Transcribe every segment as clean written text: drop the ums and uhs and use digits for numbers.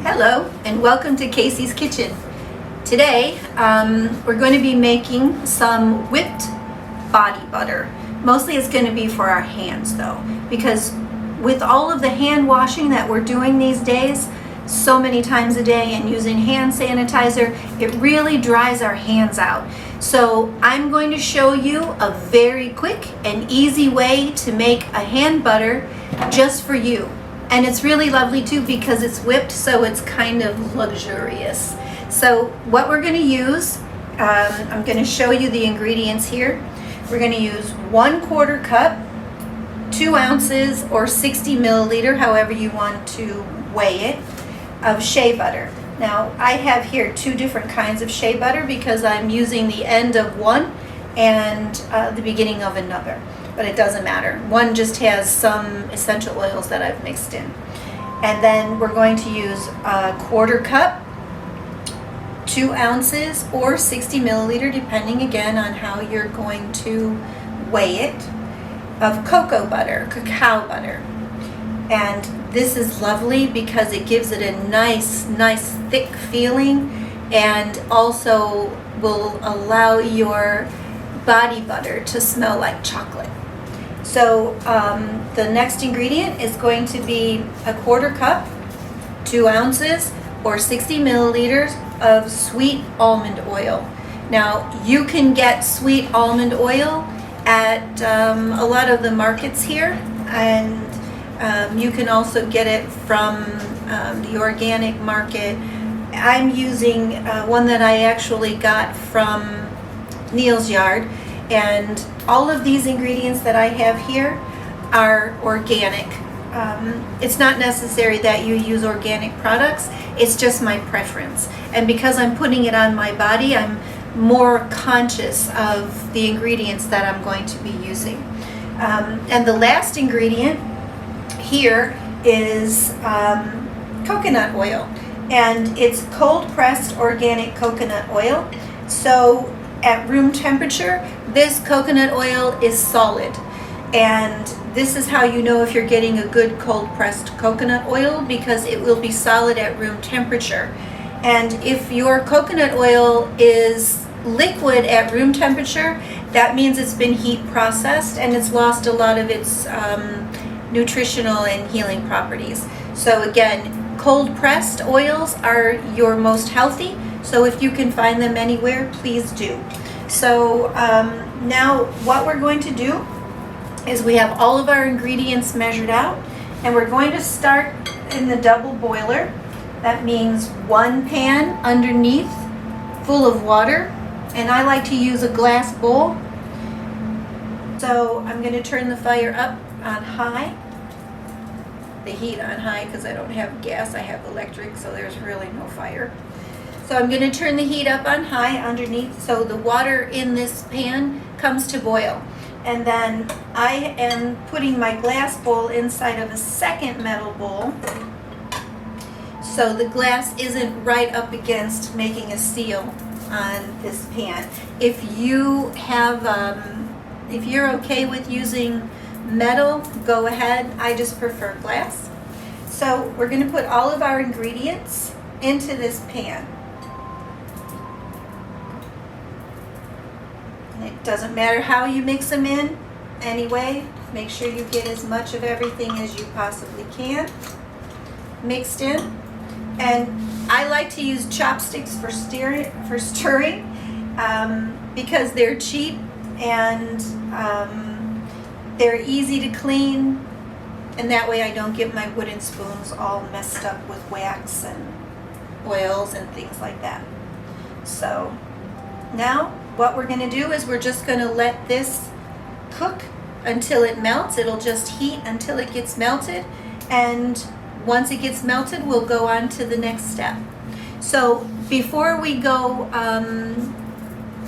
Hello and welcome to Kasey's Kitchen. Today we're going to be making some whipped body butter. Mostly it's going to be for our hands though, because with all of the hand washing that we're doing these days, so many times a day, and using hand sanitizer, it really dries our hands out. So I'm going to show you a very quick and easy way to make a hand butter just for you. And it's really lovely too because it's whipped, so it's kind of luxurious. So what we're going to use, I'm going to show you the ingredients here. We're going to use 1/4 cup, 2 ounces or 60 milliliter, however you want to weigh it, of shea butter. Now I have here 2 different kinds of shea butter because I'm using the end of one and the beginning of another. But it doesn't matter. One just has some essential oils that I've mixed in. And then we're going to use 1/4 cup, 2 ounces or 60 milliliter, depending again on how you're going to weigh it, of cocoa butter, cacao butter. And this is lovely because it gives it a nice thick feeling, and also will allow your body butter to smell like chocolate. So the next ingredient is going to be 1/4 cup, 2 ounces or 60 milliliters of sweet almond oil. Now you can get sweet almond oil at a lot of the markets here, and you can also get it from the organic market. I'm using one that I actually got from Neil's Yard, and all of these ingredients that I have here are organic. It's not necessary that you use organic products, it's just my preference. And because I'm putting it on my body, I'm more conscious of the ingredients that I'm going to be using. And the last ingredient here is coconut oil, and it's cold pressed organic coconut oil. So at room temperature, this coconut oil is solid, and this is how you know if you're getting a good cold pressed coconut oil, because it will be solid at room temperature. And if your coconut oil is liquid at room temperature, that means it's been heat processed and it's lost a lot of its nutritional and healing properties. So again, cold pressed oils are your most healthy, so if you can find them anywhere, please do. So now what we're going to do is we have all of our ingredients measured out, and we're going to start in the double boiler. That means 1 pan underneath full of water, and I like to use a glass bowl. So I'm going to turn the fire up on high, the heat on high, because I don't have gas, I have electric, so there's really no fire. So I'm going to turn the heat up on high underneath so the water in this pan comes to boil. And then I am putting my glass bowl inside of a second metal bowl, so the glass isn't right up against making a seal on this pan. If you have, if you're okay with using metal, go ahead. I just prefer glass. So we're going to put all of our ingredients into this pan. It doesn't matter how you mix them in anyway. Make sure you get as much of everything as you possibly can mixed in. And I like to use chopsticks for stirring because they're cheap and they're easy to clean, and that way I don't get my wooden spoons all messed up with wax and oils and things like that. So now what we're going to do is we're just going to let this cook until it melts. It'll just heat until it gets melted, and once it gets melted, we'll go on to the next step. So before we go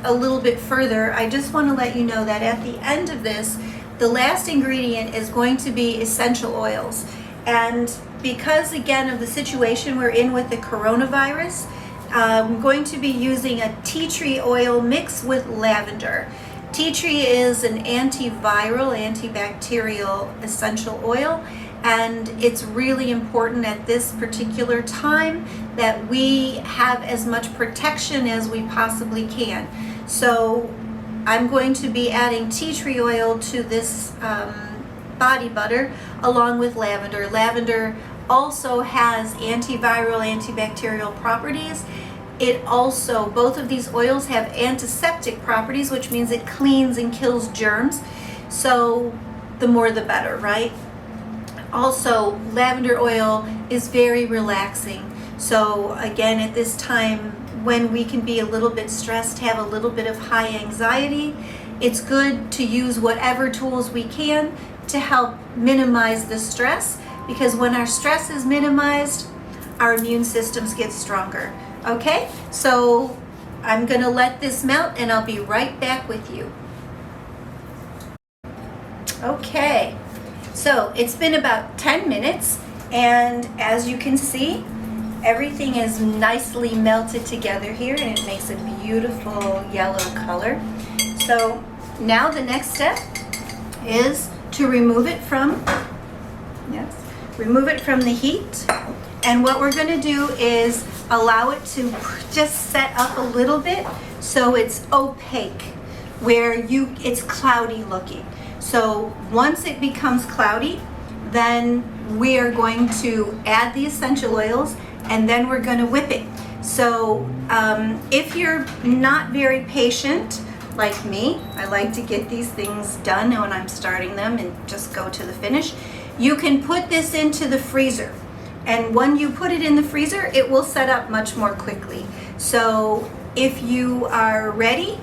a little bit further, I just want to let you know that at the end of this, the last ingredient is going to be essential oils. And because again of the situation we're in with the coronavirus, I'm going to be using a tea tree oil mixed with lavender. Tea tree is an antiviral, antibacterial essential oil, And it's really important at this particular time that we have as much protection as we possibly can. So I'm going to be adding tea tree oil to this body butter along with lavender. Lavender also has antiviral, antibacterial properties. It also, both of these oils have antiseptic properties, which means it cleans and kills germs. So the more the better, right? Also, lavender oil is very relaxing. So again, at this time when we can be a little bit stressed, have a little bit of high anxiety, it's good to use whatever tools we can to help minimize the stress, because when our stress is minimized, our immune systems get stronger. Okay, so I'm gonna let this melt and I'll be right back with you. Okay, so it's been about 10 minutes, and as you can see, everything is nicely melted together here, and it makes a beautiful yellow color. So now the next step is to remove it from the heat. And what we're going to do is allow it to just set up a little bit so it's opaque, where it's cloudy looking. So once it becomes cloudy, then we are going to add the essential oils, and then we're going to whip it. So if you're not very patient like me, I like to get these things done when I'm starting them and just go to the finish. You can put this into the freezer, and when you put it in the freezer, it will set up much more quickly. So if you are ready,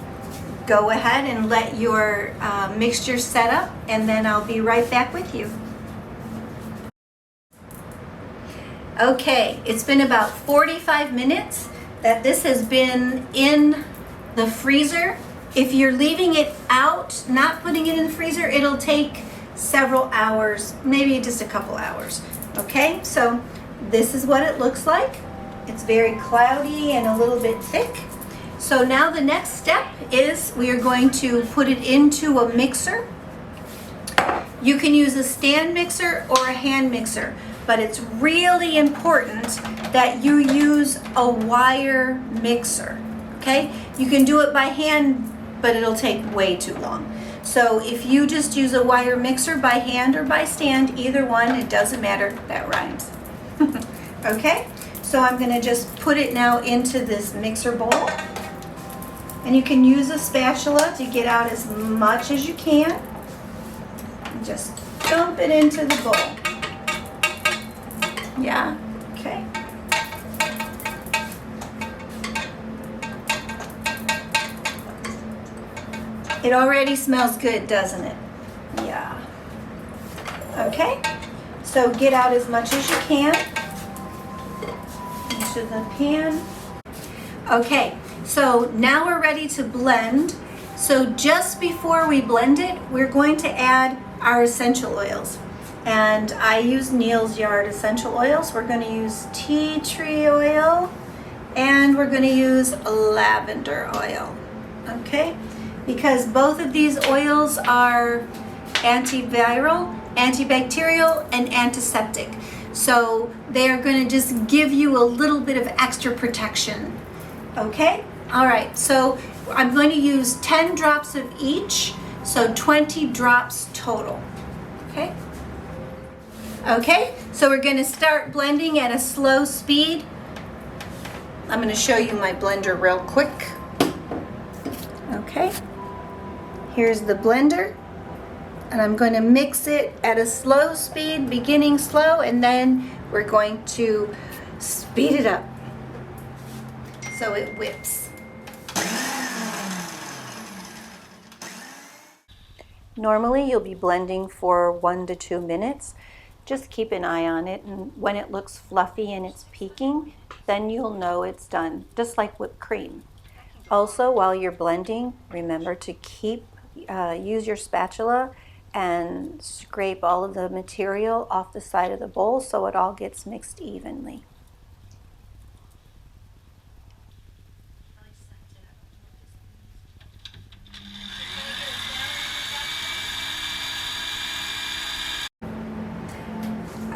go ahead and let your mixture set up, and then I'll be right back with you. Okay, it's been about 45 minutes that this has been in the freezer. If you're leaving it out, not putting it in the freezer, it'll take several hours, maybe just a couple hours. Okay, so this is what it looks like. It's very cloudy and a little bit thick. So now the next step is we are going to put it into a mixer. You can use a stand mixer or a hand mixer, but it's really important that you use a wire mixer, okay? You can do it by hand, but it'll take way too long. So if you just use a wire mixer by hand or by stand, either one, it doesn't matter, that rhymes. Okay, so I'm gonna just put it now into this mixer bowl. And you can use a spatula to get out as much as you can. And just dump it into the bowl. Yeah, okay. It already smells good, doesn't it? Yeah. Okay, so get out as much as you can into the pan. Okay, so now we're ready to blend. So just before we blend it, we're going to add our essential oils. And I use Neal's Yard essential oils. We're going to use tea tree oil, and we're going to use lavender oil. Okay? Because both of these oils are antiviral, antibacterial, and antiseptic. So they are going to just give you a little bit of extra protection. Okay? All right, so I'm going to use 10 drops of each, so 20 drops total. Okay? Okay, so we're going to start blending at a slow speed. I'm going to show you my blender real quick. Okay, here's the blender, and I'm going to mix it at a slow speed, beginning slow, and then we're going to speed it up so it whips. Normally you'll be blending for 1 to 2 minutes. Just keep an eye on it, and when it looks fluffy and it's peaking, then you'll know it's done, just like whipped cream. Also, while you're blending, remember to use your spatula and scrape all of the material off the side of the bowl so it all gets mixed evenly.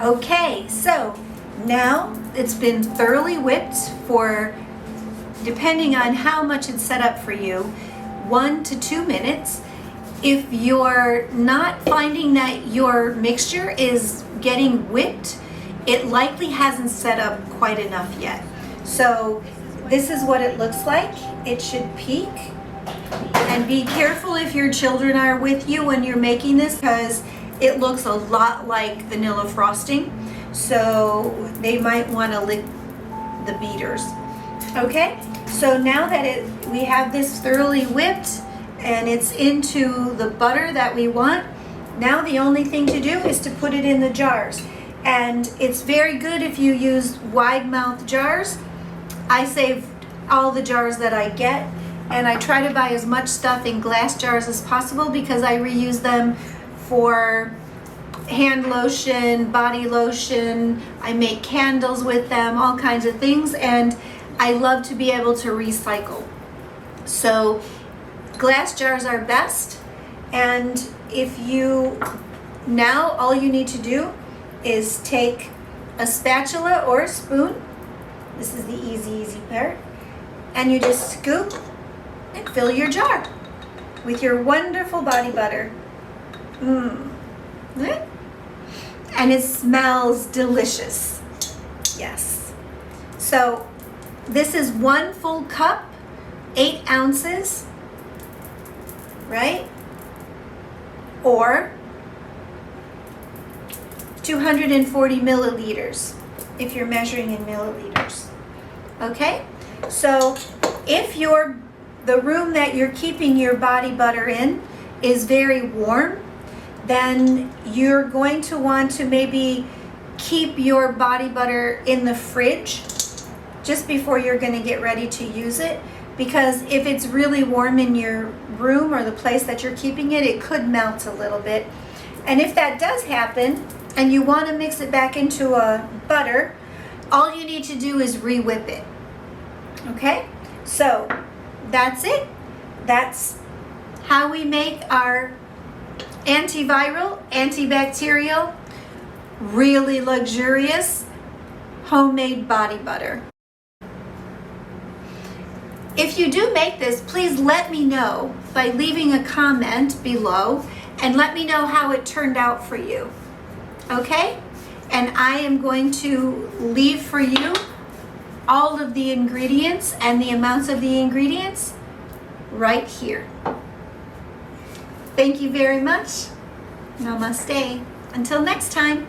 Okay, so now it's been thoroughly whipped for, depending on how much it's set up for you, 1 to 2 minutes. If you're not finding that your mixture is getting whipped, it likely hasn't set up quite enough yet. So this is what it looks like. It should peak. And be careful if your children are with you when you're making this, because it looks a lot like vanilla frosting. So they might want to lick the beaters. Okay, so now that we have this thoroughly whipped and it's into the butter that we want, now the only thing to do is to put it in the jars. And it's very good if you use wide mouth jars. I save all the jars that I get, and I try to buy as much stuff in glass jars as possible because I reuse them for hand lotion, body lotion. I make candles with them, all kinds of things, and I love to be able to recycle. So glass jars are best. And if you, now all you need to do is take a spatula or a spoon. This is the easy part. And you just scoop and fill your jar with your wonderful body butter. And it smells delicious. Yes. So this is 1 full cup, 8 ounces, right? Or 240 milliliters if you're measuring in milliliters. Okay? So if the room that you're keeping your body butter in is very warm, then you're going to want to maybe keep your body butter in the fridge just before you're going to get ready to use it, because if it's really warm in your room or the place that you're keeping it, it could melt a little bit. And if that does happen and you want to mix it back into a butter, all you need to do is re-whip it. Okay? So that's it. That's how we make our antiviral, antibacterial, really luxurious homemade body butter. If you do make this, please let me know by leaving a comment below and let me know how it turned out for you. Okay? And I am going to leave for you all of the ingredients and the amounts of the ingredients right here. Thank you very much. Namaste. Until next time.